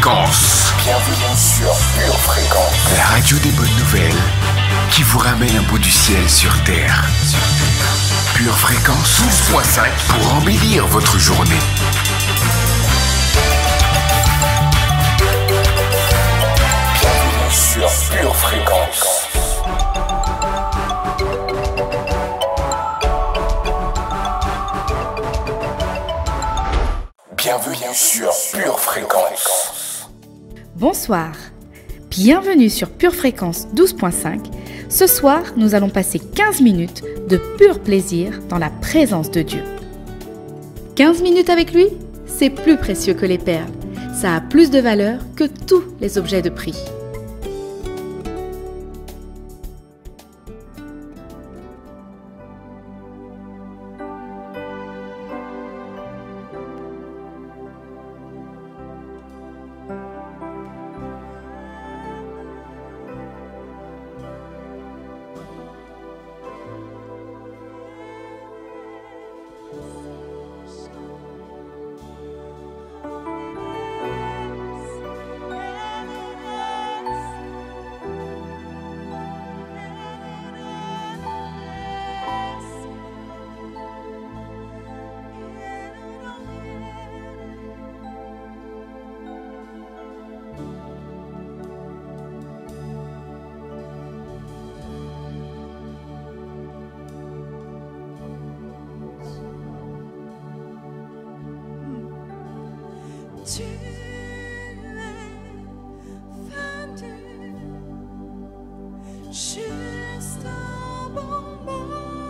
Fréquence. Bienvenue sur Pure Fréquence. La radio des bonnes nouvelles qui vous ramène un bout du ciel sur Terre. Pure Fréquence 12.5 pour embellir votre journée. Bienvenue sur Pure Fréquence. Bienvenue sur Pure Fréquence. Bonsoir, bienvenue sur Pure Fréquence 12.5. Ce soir, nous allons passer 15 minutes de pur plaisir dans la présence de Dieu. 15 minutes avec lui, c'est plus précieux que les perles. Ça a plus de valeur que tous les objets de prix. Tu es venu juste un bon moment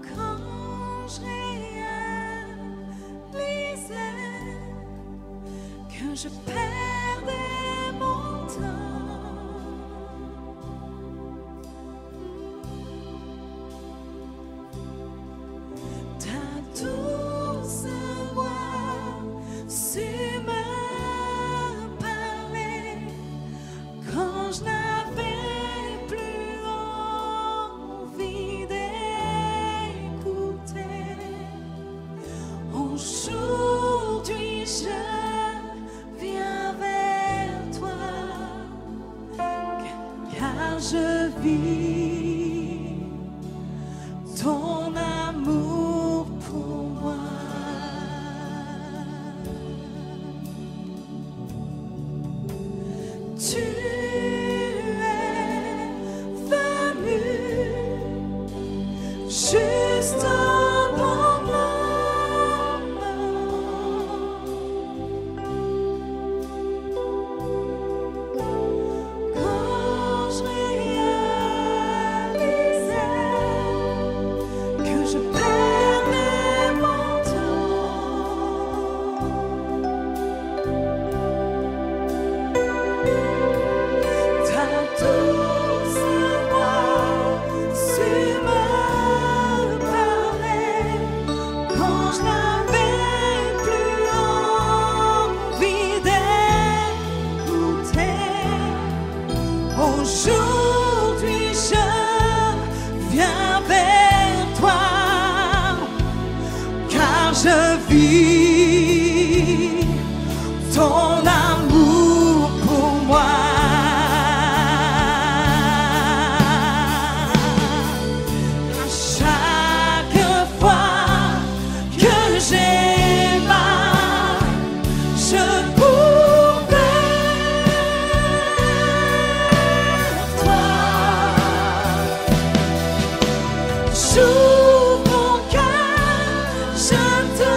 quand je réalisais que je perdais mon temps. Aujourd'hui, je viens vers toi, car je vis ton amour pour moi. Tu es venu juste un moment quand je réalisais que je perdais mon temps. Ta douce voix su me parler quand je n'avais plus envie d'écouter. Aujourd'hui, je viens vers toi, car je vis ton amour pour moi. À chaque fois que j'ai mal, je cours vers toi. J'ouvre mon cœur, je te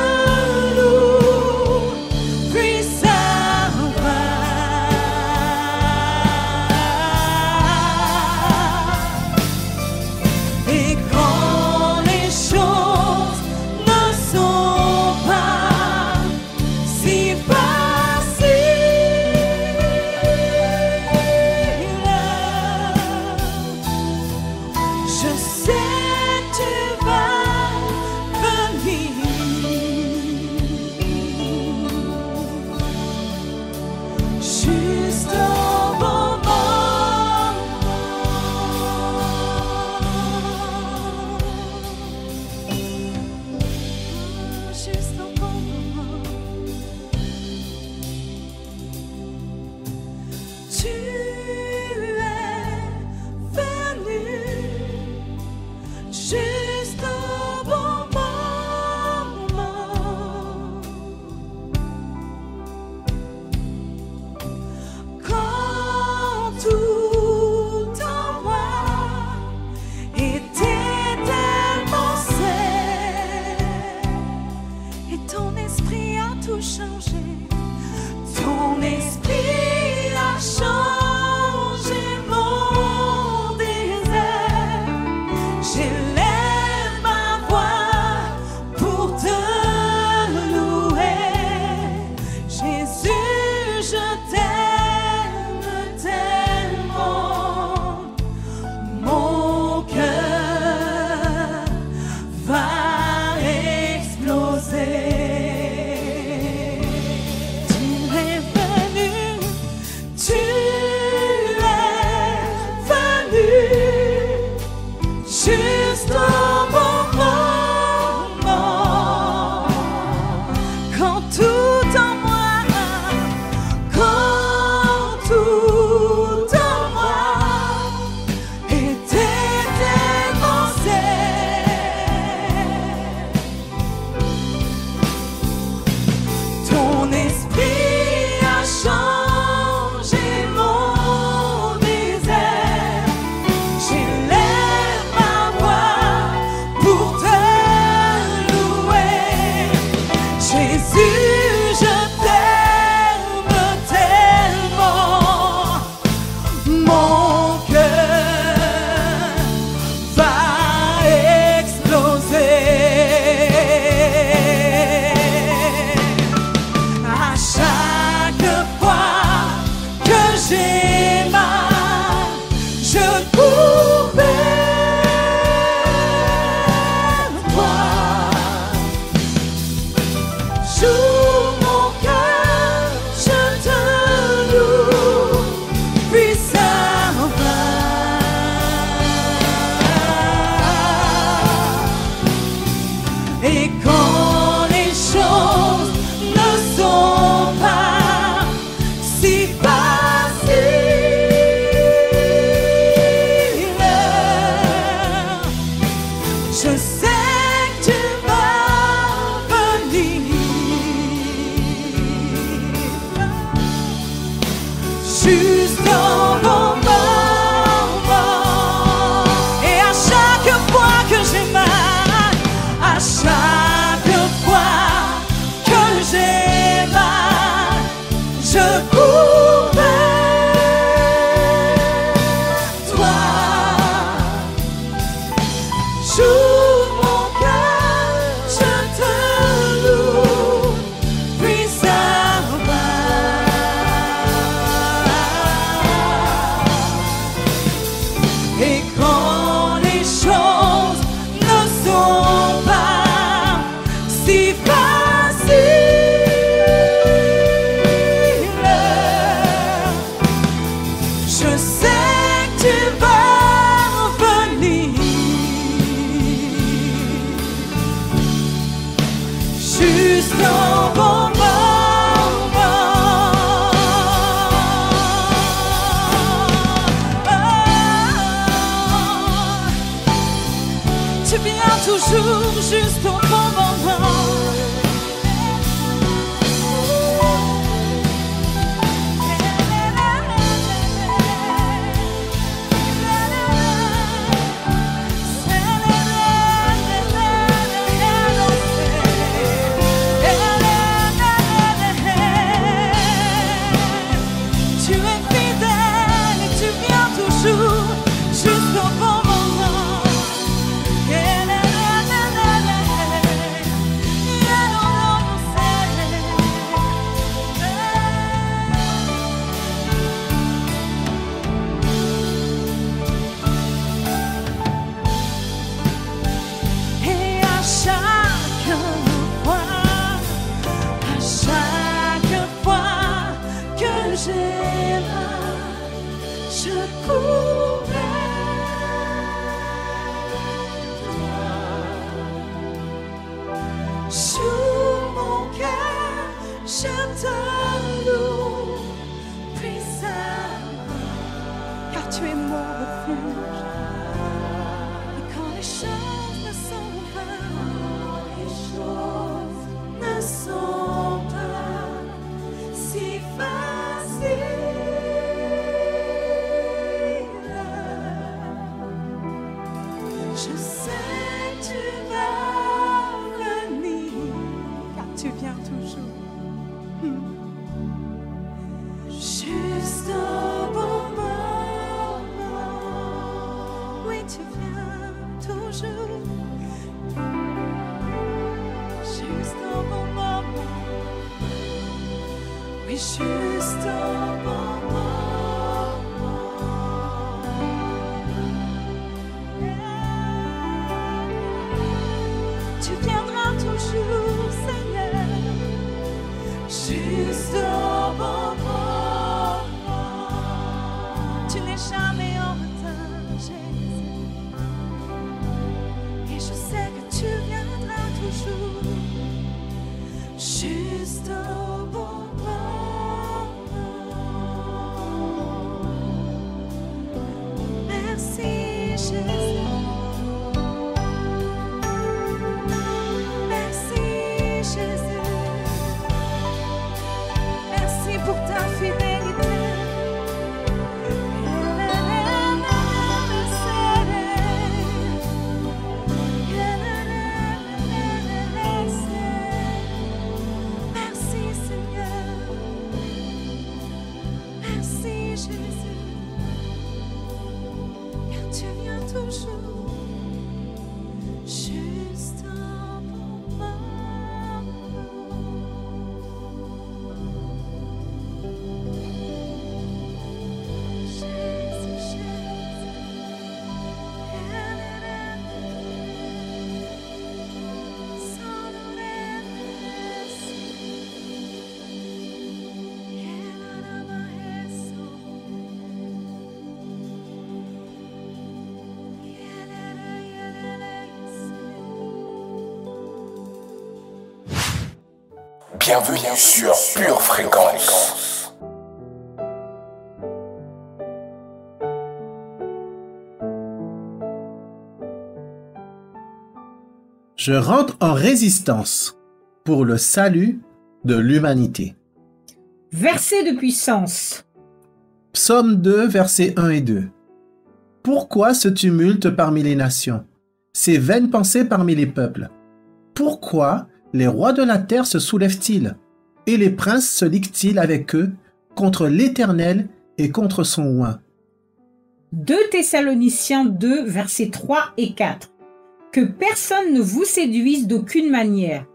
cours vers toi. J'ouvre mon cœur, je te loue, puissamment. Et quand les choses ne sont pas si faciles, je sais que tu vas venir juste au bon moment. Et à chaque fois que j'ai mal, à chaque fois que j'ai mal, je cours vers toi. J'ouvre mon cœur, je te loue, puissamment. Et quand les choses ne sont pas si faciles, je sais que tu vas venir juste au bon moment. Tu viens toujours juste au bon moment. Tu es fidèle et tu viens toujours juste au bon moment. Et à chaque fois que j'ai mal, je cours vers toi. J'ouvre mon cœur, je te loue, puissamment, car tu es mon refuge. Et quand les choses ne sont pas, si faciles, je sais que tu vas venir, car tu viens toujours juste au bon moment. Oui, tu viens toujours juste au bon moment. Oui, juste au bon moment. Tu viendras toujours, Seigneur, juste au bon moment. Tu n'es jamais en retard, Jésus. Et je sais que tu viendras toujours juste au bon moment. Merci, Jésus. Merci, Jésus. Merci pour ta fidélité. Merci, Seigneur. Merci, Jésus. Car tu viens toujours juste au bon moment. Jésus, Jésus. Bienvenue sur Pure Fréquence. Je rentre en résistance pour le salut de l'humanité. Verset de puissance. Psaume 2, versets 1 et 2. Pourquoi ce tumulte parmi les nations, ces vaines pensées parmi les peuples? Pourquoi les rois de la terre se soulèvent-ils et les princes se liguent-ils avec eux contre l'Éternel et contre son oint? 2 Thessaloniciens 2, versets 3 et 4. Que personne ne vous séduise d'aucune manière,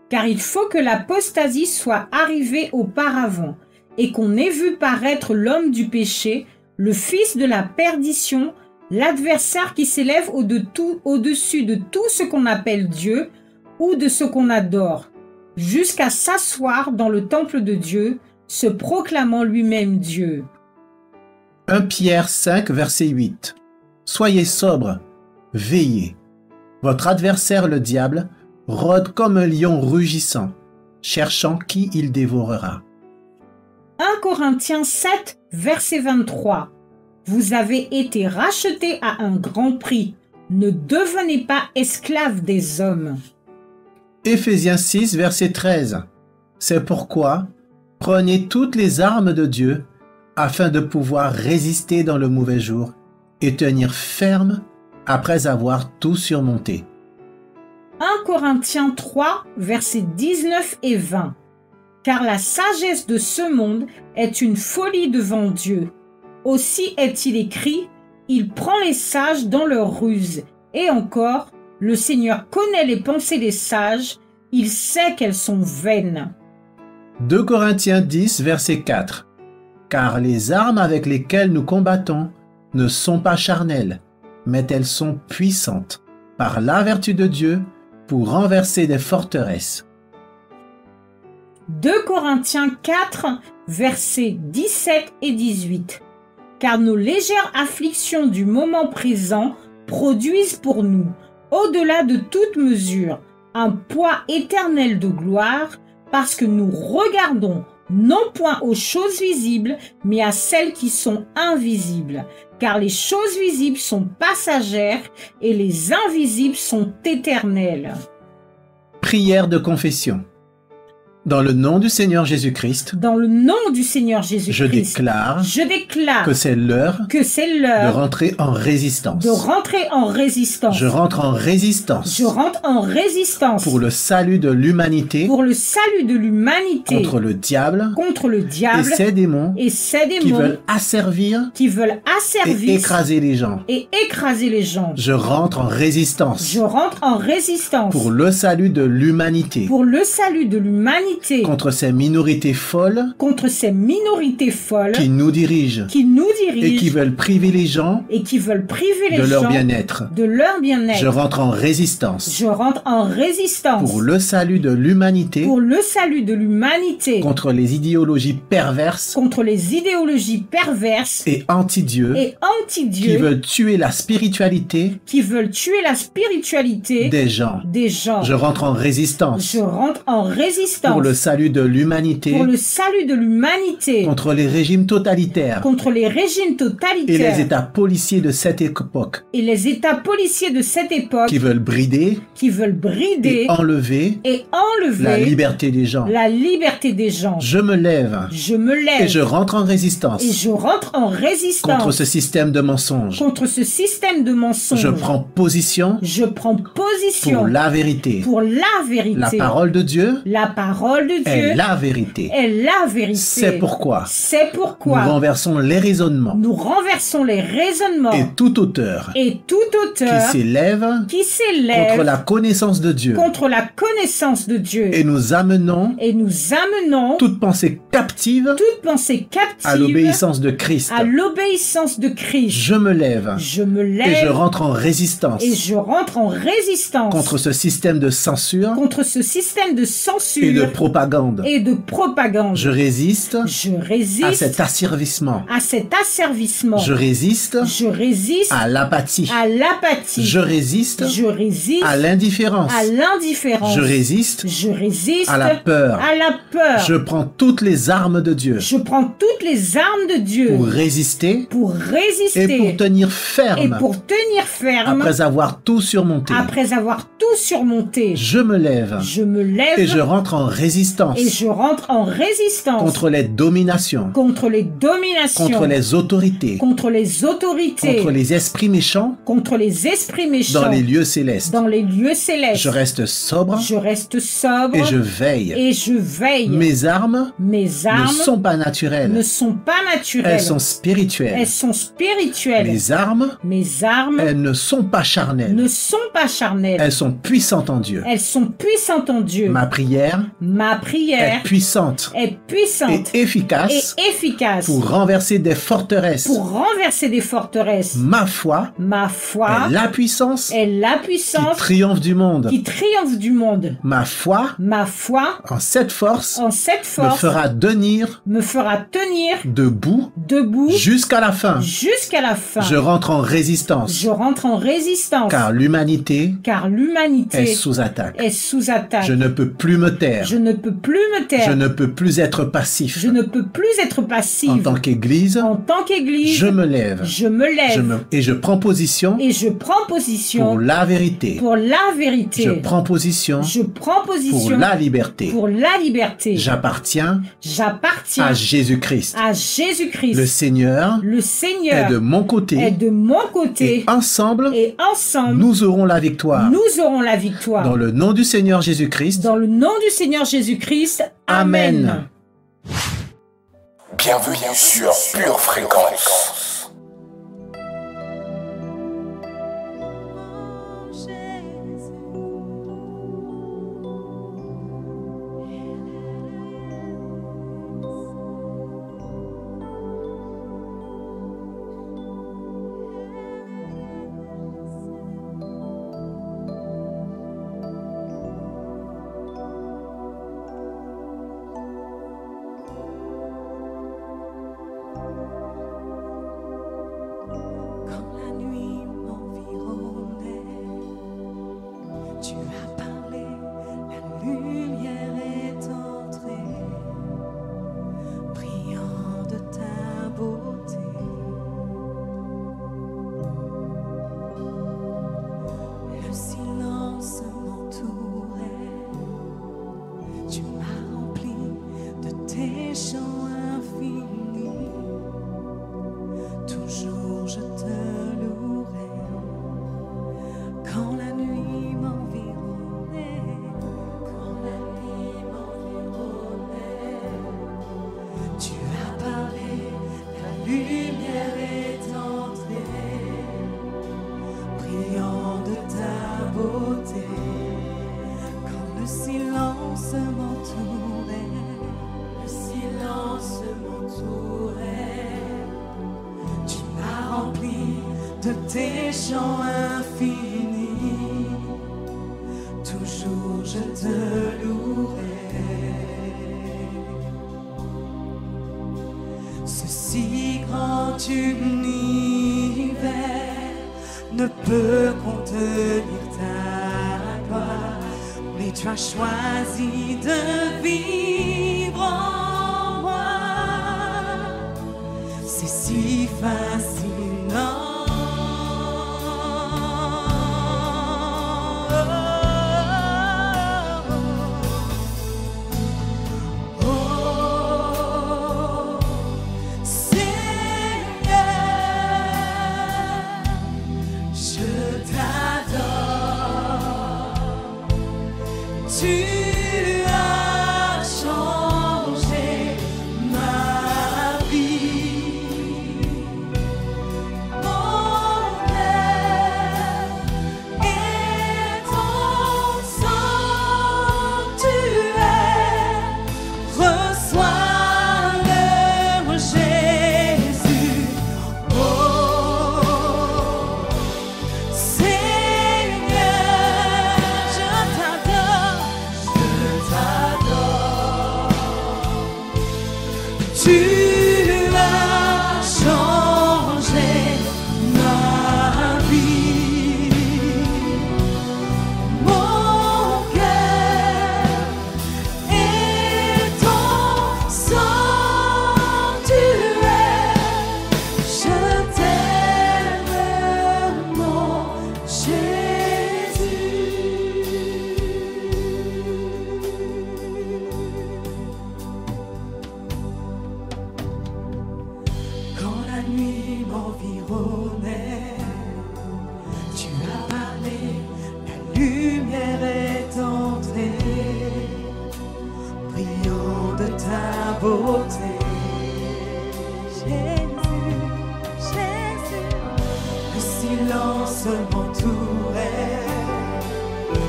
car il faut que l'apostasie soit arrivée auparavant, et qu'on ait vu paraître l'homme du péché, le fils de la perdition, l'adversaire qui s'élève au-dessus de tout ce qu'on appelle Dieu ou de ce qu'on adore, jusqu'à s'asseoir dans le temple de Dieu, se proclamant lui-même Dieu. 1 Pierre 5, verset 8. Soyez sobres, veillez. Votre adversaire le diable rôde comme un lion rugissant, cherchant qui il dévorera. 1 Corinthiens 7, verset 23. Vous avez été rachetés à un grand prix. Ne devenez pas esclaves des hommes. Éphésiens 6, verset 13. C'est pourquoi prenez toutes les armes de Dieu afin de pouvoir résister dans le mauvais jour et tenir ferme après avoir tout surmonté. 1 Corinthiens 3, versets 19 et 20. Car la sagesse de ce monde est une folie devant Dieu. Aussi est-il écrit, il prend les sages dans leur ruse. Et encore, le Seigneur connaît les pensées des sages, il sait qu'elles sont vaines. 2 Corinthiens 10, verset 4. Car les armes avec lesquelles nous combattons ne sont pas charnelles, mais elles sont puissantes, par la vertu de Dieu, pour renverser des forteresses. 2 Corinthiens 4, versets 17 et 18. Car nos légères afflictions du moment présent produisent pour nous, au-delà de toute mesure, un poids éternel de gloire, parce que nous regardons non point aux choses visibles, mais à celles qui sont invisibles. Car les choses visibles sont passagères et les invisibles sont éternelles. Prière de confession. Dans le nom du Seigneur Jésus-Christ, Dans le nom du Seigneur Jésus-Christ, je déclare que c'est l'heure de rentrer en résistance. de rentrer en résistance. Je rentre en résistance Je rentre en résistance pour le salut de l'humanité pour le salut de l'humanité contre le diable et et ses démons ses qui démons veulent asservir qui veulent et asservir écraser les gens. et écraser les gens. Je rentre en résistance Je rentre en résistance pour le salut de l'humanité pour le salut de l'humanité contre ces minorités folles contre ces minorités folles qui nous dirigent qui nous et dirigent qui veulent priver les gens et qui veulent priver les de leur gens bien-être. de leur bien-être. Je rentre en résistance Je rentre en résistance pour le salut de l'humanité pour le salut de l'humanité contre les idéologies perverses contre les idéologies perverses et anti-Dieu et qui anti-Dieu veulent tuer la spiritualité qui veulent tuer la spiritualité des gens. des gens. Je rentre en résistance Je rentre en résistance pour le salut de l'humanité pour le salut de l'humanité contre les régimes totalitaires contre les régimes et totalitaires les états policiers de cette époque et les états policiers de cette époque qui veulent brider qui veulent brider et enlever et enlever la liberté des gens. la liberté des gens. Je me lève Je me lève et je rentre en résistance et je rentre en résistance contre ce système de mensonges. contre ce système de mensonges. Je prends position Je prends position pour la vérité. pour la vérité. La parole de Dieu La parole de Dieu est la vérité. est la vérité. C'est pourquoi C'est nous pourquoi renversons les raisonnements nous renversons les raisonnements et tout auteur et tout auteur qui s'élève qui s'élève contre la connaissance de Dieu contre la connaissance de Dieu. et nous amenons Et nous amenons toute pensée captive toute pensée captive à l'obéissance de Christ. à l'obéissance de Christ. Je me lève Je me et lève je rentre en résistance et je rentre en résistance contre ce système de censure contre ce système de censure et de propagande. et de propagande. Je résiste Je à résiste cet asservissement. à cet asservissement. Je résiste Je résiste à l'apathie. à l'apathie. Je résiste Je résiste à l'indifférence. à l'indifférence. Je résiste Je résiste à la peur. à la peur. Je prends toutes les armes de Dieu Je prends toutes les armes de Dieu pour résister pour résister et pour tenir et ferme pour tenir ferme après avoir tout surmonté. après avoir tout surmonté. Je me lève Je me lève et je rentre en résistance et je rentre en résistance contre les dominations, contre les dominations, contre les autorités, contre les autorités, contre les esprits méchants contre les esprits méchants dans les lieux célestes. dans les lieux célestes. Je reste sobre Je reste sobre et je veille. et je veille. Mes armes Mes ne armes sont pas naturelles. ne sont pas naturelles. Elles sont spirituelles. Elles sont spirituelles. Mes armes, Mes armes elles ne sont pas charnelles. ne sont pas charnelles. Elles sont puissantes en Dieu. Elles sont puissantes en Dieu. Ma prière Ma prière est puissante est puissante et efficace et efficace pour renverser des forteresses. pour renverser des forteresses. Ma foi Ma foi est la puissance est la qui puissance triomphe du monde. qui triomphe du monde. Ma foi Ma foi en cette force en cette me force fera tenir me fera tenir debout debout jusqu'à la fin. jusqu'à la fin. Je rentre en résistance Je rentre en résistance car l'humanité car est l'humanité sous attaque. est sous attaque. Je ne peux plus me taire. Je ne peux plus me taire. Je ne peux plus être passif. Je ne peux plus être passive. En tant qu'Église, En tant qu'Église, je me lève. je me lève Et je prends position et je prends position pour la vérité. pour la vérité. Je prends position Je prends pour position la liberté. pour la liberté. J'appartiens J'appartiens à Jésus-Christ. à Jésus-Christ. Le Seigneur Le est Seigneur de mon est côté de mon côté et ensemble, et ensemble, nous aurons la victoire. nous aurons la victoire. Dans le nom du Seigneur Jésus-Christ. Dans le nom du Seigneur Jésus-Christ. Amen. Amen. Bienvenue sur Pure Fréquence. Quand la nuit m'environnait, tu as parlé, la lumière est entrée, brillant de ta beauté. Le silence m'entourait, tu m'as rempli de tes chants infinis. Toujours je te louerai quand la nuit m'environnait, quand la nuit m'environnait. Tu as parlé, la lumière est entrée, brillant de ta beauté. Quand le silence m'entourait, le silence m'entourait. Tu m'as rempli de tes chants infinis. Toujours je te louerai. Ce si grand univers ne peut contenir ta gloire, mais tu as choisi de vivre en moi. C'est si fascinant. Oh, Seigneur, je t'adore. Tu as changé ma vie. Mon cœur est ton sanctuaire. Reçois-le, Jésus. Oh, Seigneur, je t'adore. beauté. Jésus, Jésus, le silence m'entourait.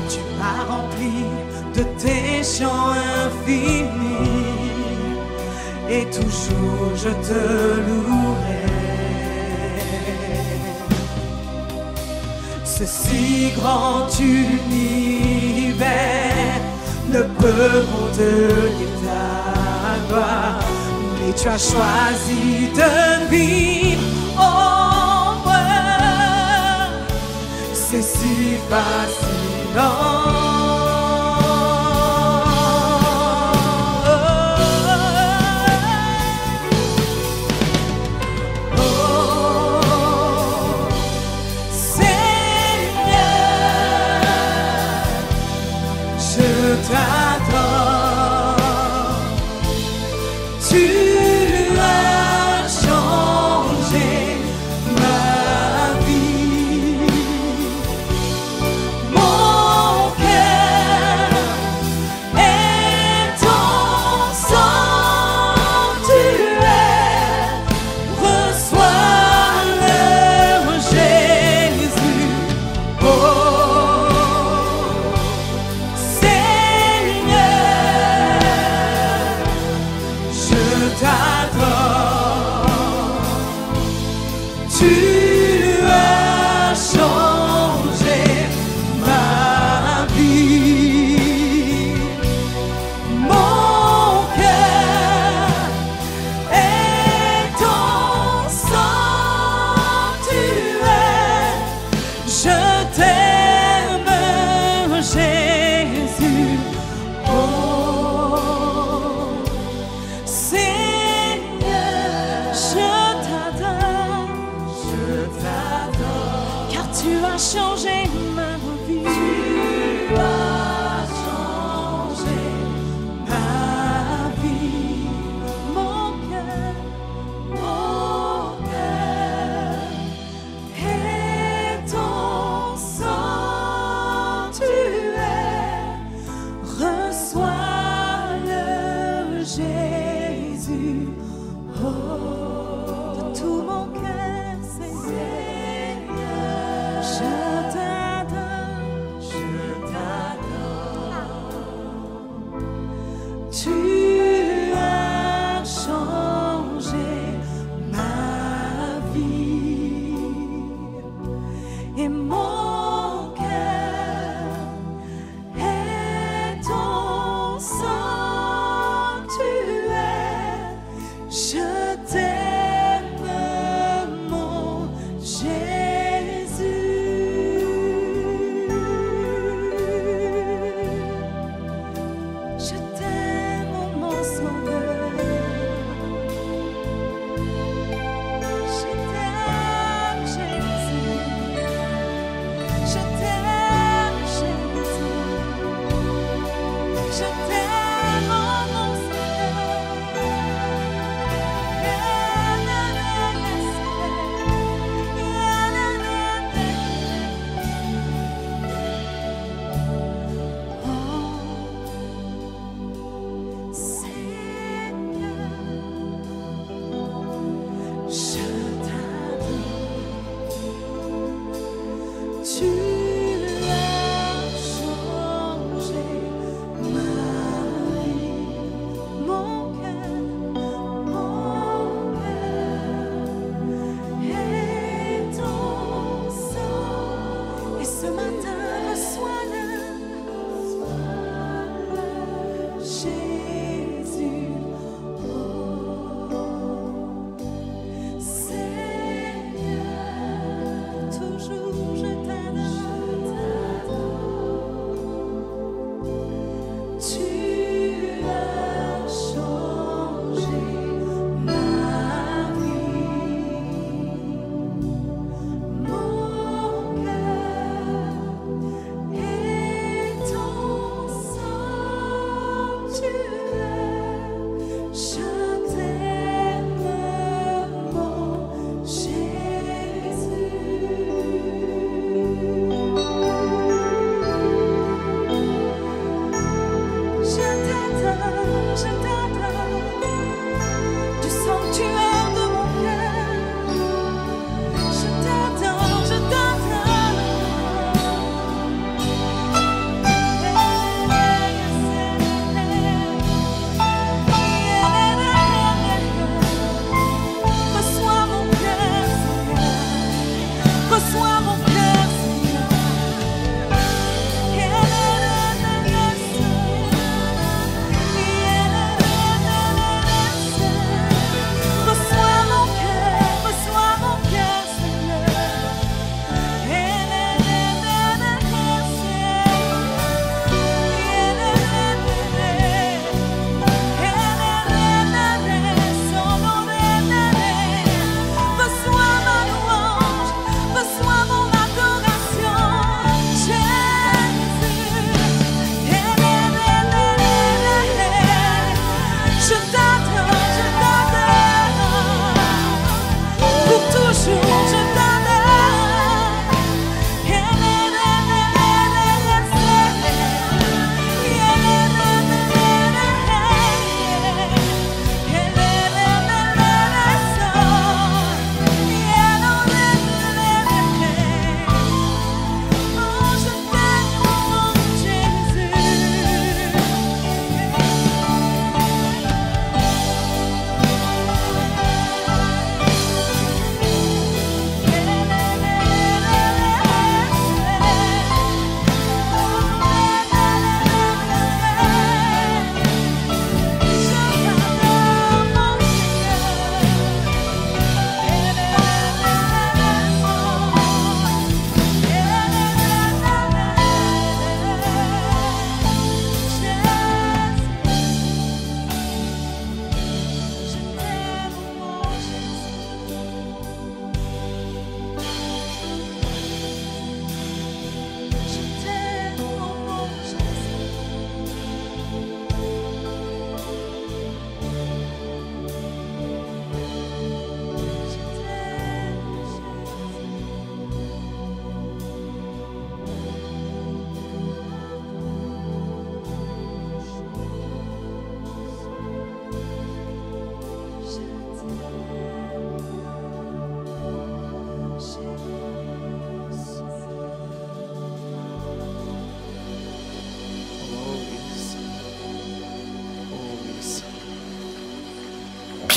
Tu m'as rempli de tes chants infinis, et toujours je te louerai. Ce si grand univers ne peut contenir ta gloire, mais tu as choisi de vivre en moi. C'est si fascinant.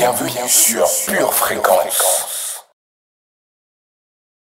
Bienvenue sur Pure Fréquence.